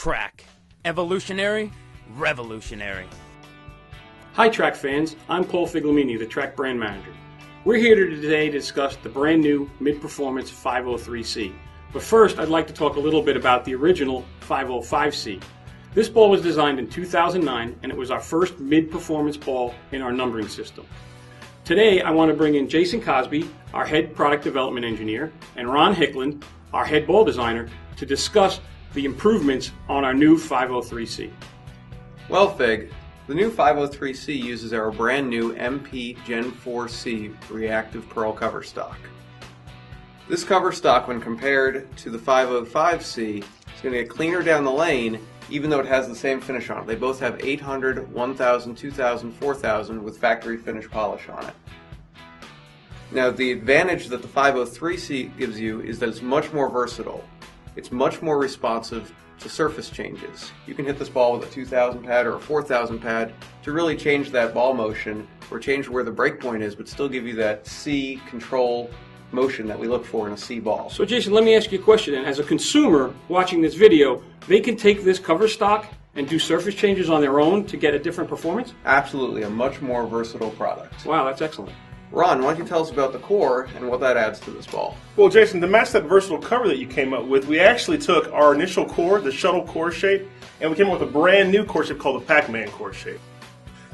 Track. Evolutionary, revolutionary. Hi Track fans, I'm Paul Figlamini, the Track brand manager. We're here today to discuss the brand new mid-performance 503C. But first, I'd like to talk a little bit about the original 505C. This ball was designed in 2009 and it was our first mid-performance ball in our numbering system. Today, I want to bring in Jason Cosby, our head product development engineer, and Ron Hickland, our head ball designer, to discuss the improvements on our new 503C. Well, Fig, the new 503C uses our brand new MP Gen 4C reactive pearl cover stock. This cover stock, when compared to the 505C, is going to get cleaner down the lane, even though it has the same finish on it. They both have 800, 1000, 2000, 4000 with factory finish polish on it. Now, the advantage that the 503C gives you is that it's much more versatile. It's much more responsive to surface changes. You can hit this ball with a 2000 pad or a 4000 pad to really change that ball motion or change where the break point is, but still give you that C control motion that we look for in a C ball. So Jason, let me ask you a question. As a consumer watching this video, they can take this cover stock and do surface changes on their own to get a different performance? Absolutely, a much more versatile product. Wow, that's excellent. Ron, why don't you tell us about the core and what that adds to this ball? Well, Jason, to match that versatile cover that you came up with, we actually took our initial core, the shuttle core shape, and we came up with a brand new core shape called the Pac-Man core shape.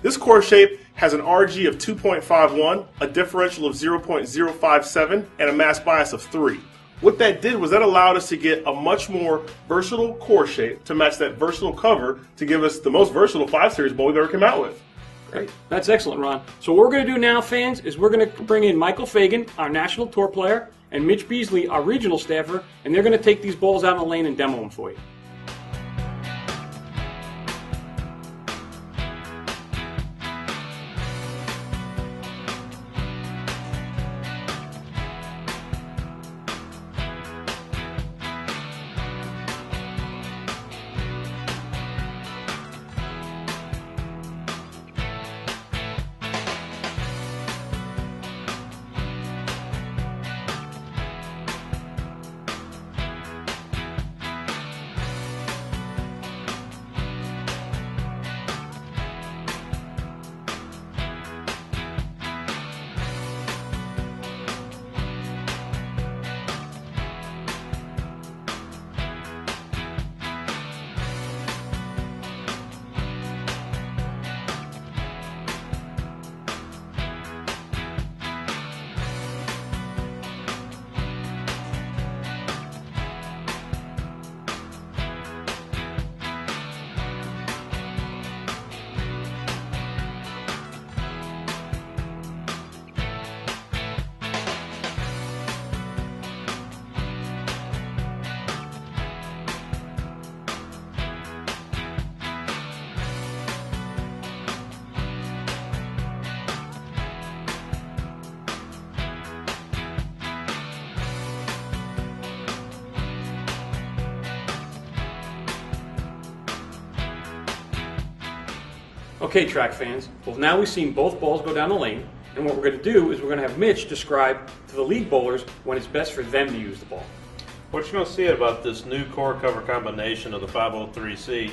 This core shape has an RG of 2.51, a differential of 0.057, and a mass bias of 3. What that did was that allowed us to get a much more versatile core shape to match that versatile cover to give us the most versatile 5 Series ball we've ever come out with. Great. That's excellent, Ron. So what we're going to do now, fans, is we're going to bring in Michael Fagan, our national tour player, and Mitch Beasley, our regional staffer, and they're going to take these balls out in the lane and demo them for you. Okay, Track fans, well now we've seen both balls go down the lane, and what we're going to do is we're going to have Mitch describe to the league bowlers when it's best for them to use the ball. What you're going to see about this new core cover combination of the 503C is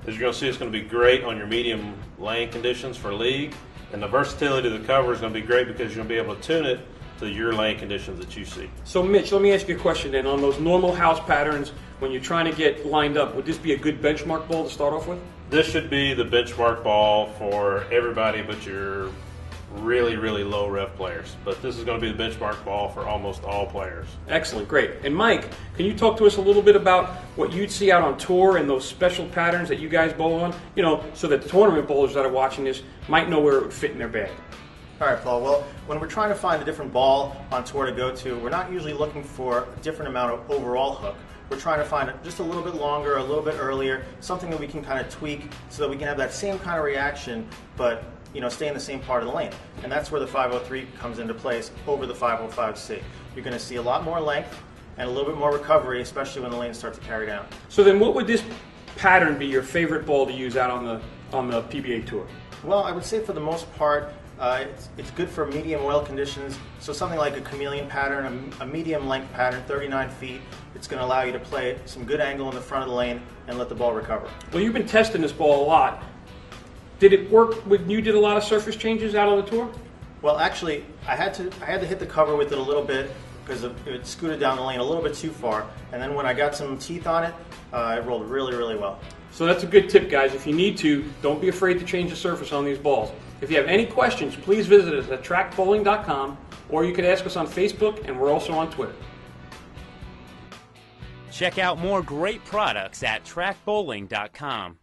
you're going to see it's going to be great on your medium lane conditions for league, and the versatility of the cover is going to be great because you're going to be able to tune it to your lane conditions that you see. So Mitch, let me ask you a question then. On those normal house patterns, when you're trying to get lined up, would this be a good benchmark ball to start off with? This should be the benchmark ball for everybody but your really, really low ref players. But this is going to be the benchmark ball for almost all players. Excellent, great. And Mike, can you talk to us a little bit about what you'd see out on tour and those special patterns that you guys bowl on? You know, so that the tournament bowlers that are watching this might know where it would fit in their bag. All right, Paul. Well, when we're trying to find a different ball on tour to go to, we're not usually looking for a different amount of overall hook. We're trying to find it just a little bit longer, a little bit earlier, something that we can kind of tweak so that we can have that same kind of reaction, but stay in the same part of the lane. And that's where the 503 comes into place over the 505C. You're going to see a lot more length and a little bit more recovery, especially when the lanes start to carry down. So then what would this pattern be your favorite ball to use out on the PBA Tour? Well, I would say for the most part, It's good for medium oil conditions. So something like a chameleon pattern, a medium length pattern, 39 feet. It's going to allow you to play some good angle in the front of the lane and let the ball recover. Well, you've been testing this ball a lot. Did it work when you did a lot of surface changes out on the tour? Well, actually, I had to hit the cover with it a little bit because it scooted down the lane a little bit too far. And then when I got some teeth on it, it rolled really, really well. So that's a good tip, guys. If you need to, don't be afraid to change the surface on these balls. If you have any questions, please visit us at trackbowling.com, or you can ask us on Facebook, and we're also on Twitter. Check out more great products at trackbowling.com.